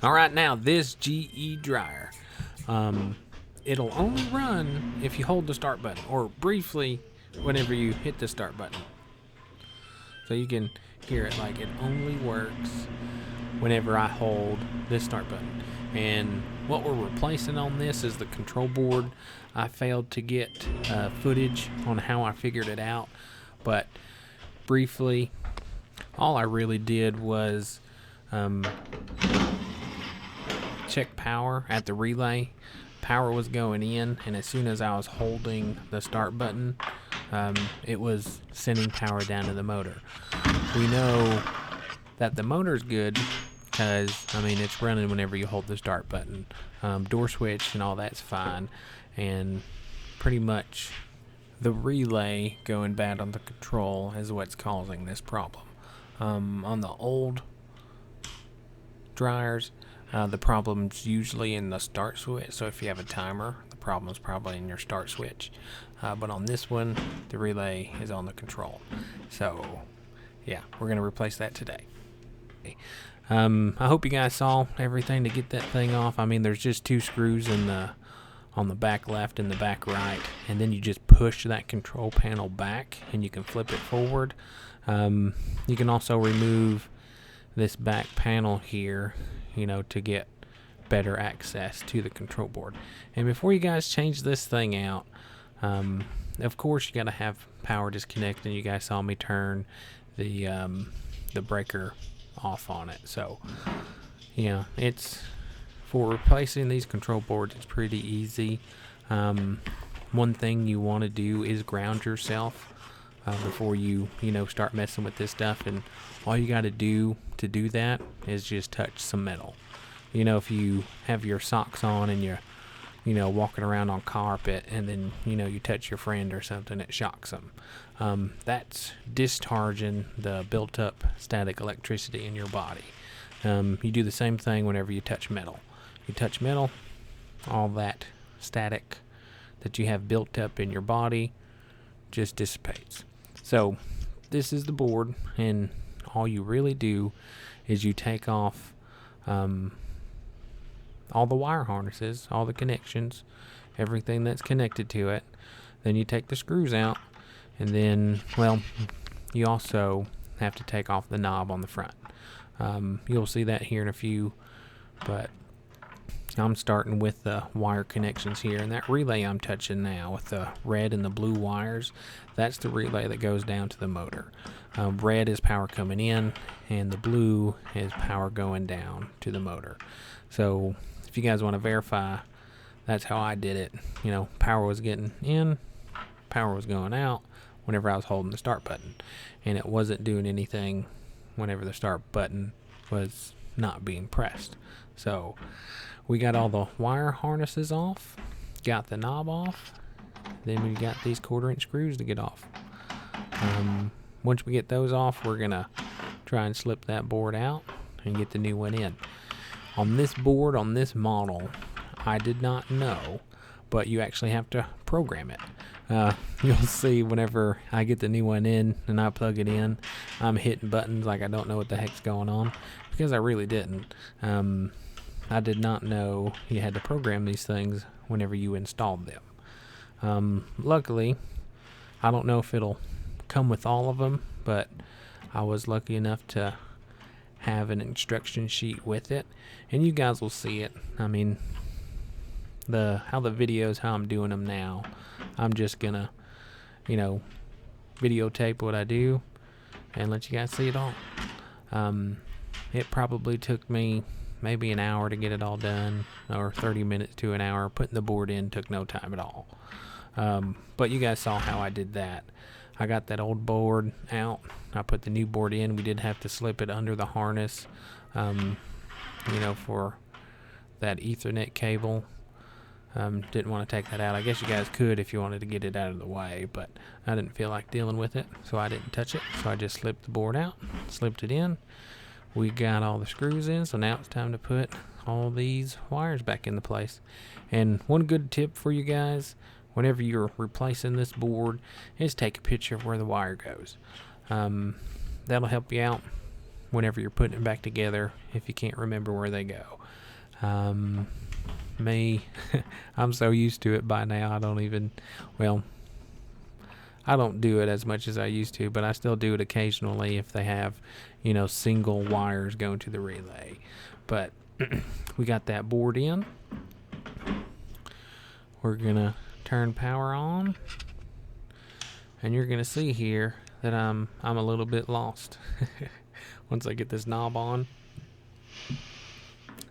Alright, now this GE dryer, it'll only run if you hold the start button, or briefly whenever you hit the start button. So you can hear it like it only works whenever I hold this start button. And what we're replacing on this is the control board. I failed to get footage on how I figured it out, but briefly, all I really did was check power at the relay. Power was going in, and as soon as I was holding the start button, it was sending power down to the motor. We know that the motor's good because, I mean, it's running whenever you hold the start button. Door switch and all that's fine, and pretty much the relay going bad on the control is what's causing this problem. On the old dryers, the problem's usually in the start switch. So if you have a timer, the problem's probably in your start switch. But on this one, the relay is on the control. So yeah, we're going to replace that today. I hope you guys saw everything to get that thing off. I mean, there's just 2 screws in on the back left and the back right, and then you just push that control panel back and you can flip it forward. You can also remove this back panel here, to get better access to the control board. And before you guys change this thing out, of course you got to have power disconnected. You guys saw me turn the breaker off on it. So yeah, it's for replacing these control boards, it's pretty easy. One thing you want to do is ground yourself before you start messing with this stuff, and all you got to do that is just touch some metal. If you have your socks on and you're walking around on carpet, and then you touch your friend or something, it shocks them. That's discharging the built up static electricity in your body. You do the same thing whenever you touch metal. You touch metal, all that static that you have built up in your body just dissipates. So this is the board, and all you really do is you take off all the wire harnesses, all the connections, everything that's connected to it. Then you take the screws out, and then, well, you also have to take off the knob on the front. You'll see that here in a few, but I'm starting with the wire connections here, and that relay I'm touching now with the red and the blue wires, that's the relay that goes down to the motor. Red is power coming in, and the blue is power going down to the motor. So if you guys want to verify, that's how I did it. Power was getting in, power was going out whenever I was holding the start button, and it wasn't doing anything whenever the start button was not being pressed. So we got all the wire harnesses off, got the knob off, then we got these 1/4-inch screws to get off. Once we get those off, we're gonna try and slip that board out and get the new one in. On this board, on this model, I did not know, but you actually have to program it. You'll see whenever I get the new one in and I plug it in, I'm hitting buttons like I don't know what the heck's going on, because I really didn't. I did not know you had to program these things whenever you installed them. Luckily, I don't know if it'll come with all of them, but I was lucky enough to have an instruction sheet with it, and you guys will see it. I mean, how I'm doing them now, I'm just gonna videotape what I do and let you guys see it all. It probably took me maybe an hour to get it all done, or 30 minutes to an hour. Putting the board in took no time at all. But you guys saw how I did that. I got that old board out, I put the new board in. We did have to slip it under the harness, for that Ethernet cable. Didn't want to take that out. I guess you guys could if you wanted to get it out of the way, but I didn't feel like dealing with it, so I didn't touch it. So I just slipped the board out, slipped it in. We got all the screws in, so now it's time to put all these wires back into place. And one good tip for you guys, whenever you're replacing this board, is take a picture of where the wire goes. That'll help you out whenever you're putting it back together if you can't remember where they go. Me, I'm so used to it by now, I don't do it as much as I used to, but I still do it occasionally if they have, single wires going to the relay. But we got that board in. We're going to turn power on. And you're going to see here that I'm a little bit lost. Once I get this knob on,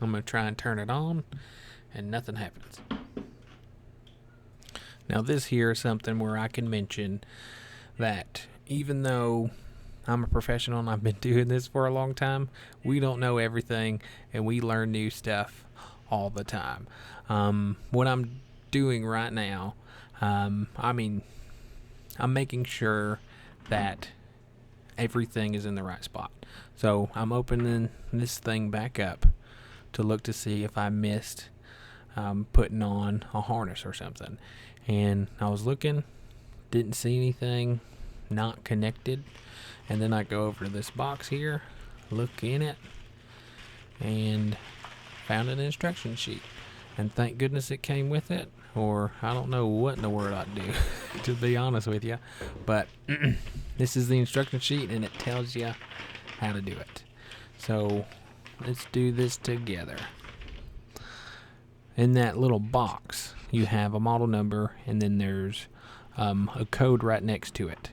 I'm going to try and turn it on, and nothing happens. Now this here is something where I can mention that even though I'm a professional and I've been doing this for a long time, we don't know everything and we learn new stuff all the time. What I'm doing right now, I'm making sure that everything is in the right spot. So I'm opening this thing back up to look to see if I missed putting on a harness or something. And I was looking, didn't see anything not connected. And then I go over to this box here, look in it, and found an instruction sheet. And thank goodness it came with it, or I don't know what in the world I'd do, to be honest with you. But this is the instruction sheet, and it tells you how to do it. So let's do this together. In that little box, you have a model number, and then there's a code right next to it.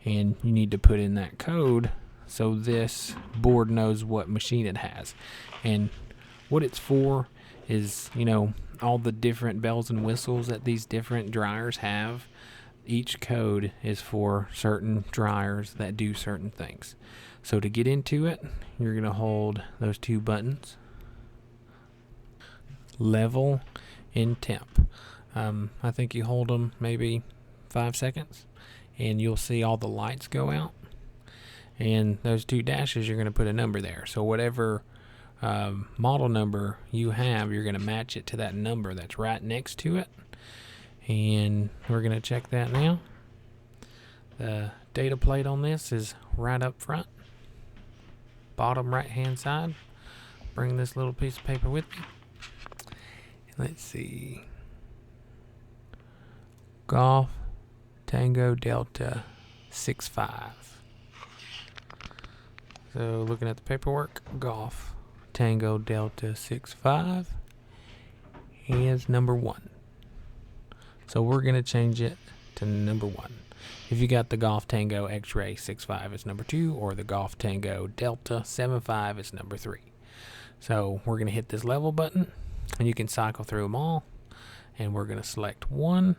And you need to put in that code so this board knows what machine it has. And what it's for is, all the different bells and whistles that these different dryers have. Each code is for certain dryers that do certain things. So to get into it, you're going to hold those two buttons, level and temp. I think you hold them maybe 5 seconds and you'll see all the lights go out. And those two dashes, you're going to put a number there. So whatever model number you have, you're going to match it to that number that's right next to it. And we're going to check that now. The data plate on this is right up front, bottom right hand side. Bring this little piece of paper with me. Let's see. Golf Tango Delta 65. So looking at the paperwork, Golf Tango Delta 65 is number 1. So we're going to change it to number 1. If you got the Golf Tango X-Ray 65, it's number 2, or the Golf Tango Delta 75 is number 3. So we're going to hit this level button, and you can cycle through them all, and we're going to select 1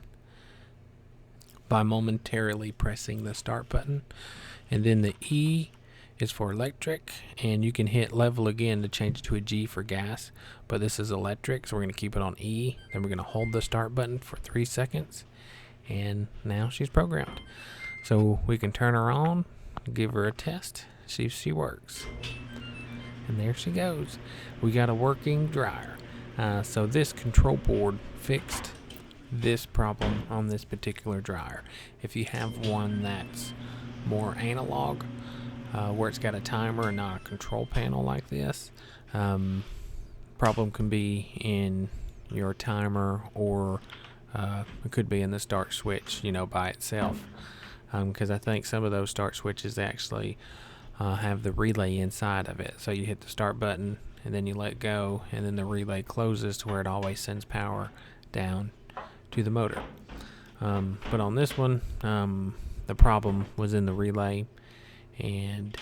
by momentarily pressing the start button. And then the E is for electric, and you can hit level again to change it to a G for gas, but this is electric, so we're going to keep it on E. Then we're going to hold the start button for 3 seconds, and now she's programmed. So we can turn her on, give her a test, see if she works. And there she goes. We got a working dryer. So this control board fixed this problem on this particular dryer. If you have one that's more analog, where it's got a timer and not a control panel like this, problem can be in your timer, or it could be in the start switch, by itself, because I think some of those start switches actually have the relay inside of it. So you hit the start button and then you let go, and then the relay closes to where it always sends power down to the motor. But on this one, the problem was in the relay, and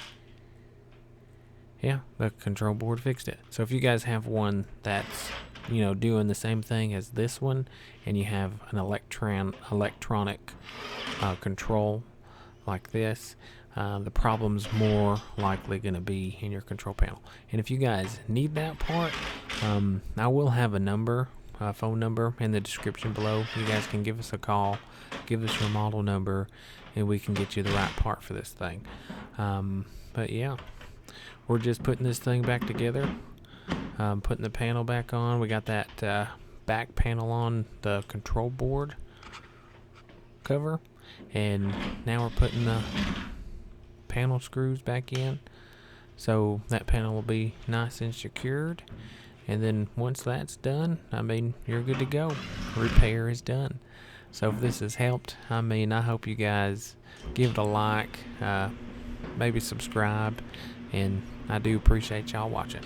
yeah, the control board fixed it. So if you guys have one that's doing the same thing as this one, and you have an electronic control like this, the problem's more likely going to be in your control panel. And if you guys need that part, I will have a phone number in the description below. You guys can give us a call, give us your model number, and we can get you the right part for this thing. But yeah, we're just putting this thing back together, putting the panel back on. We got that back panel on the control board cover, and now we're putting the panel screws back in. So that panel will be nice and secured. And then once that's done, I mean, you're good to go. Repair is done. So if this has helped, I mean, I hope you guys give it a like, maybe subscribe, and I do appreciate y'all watching.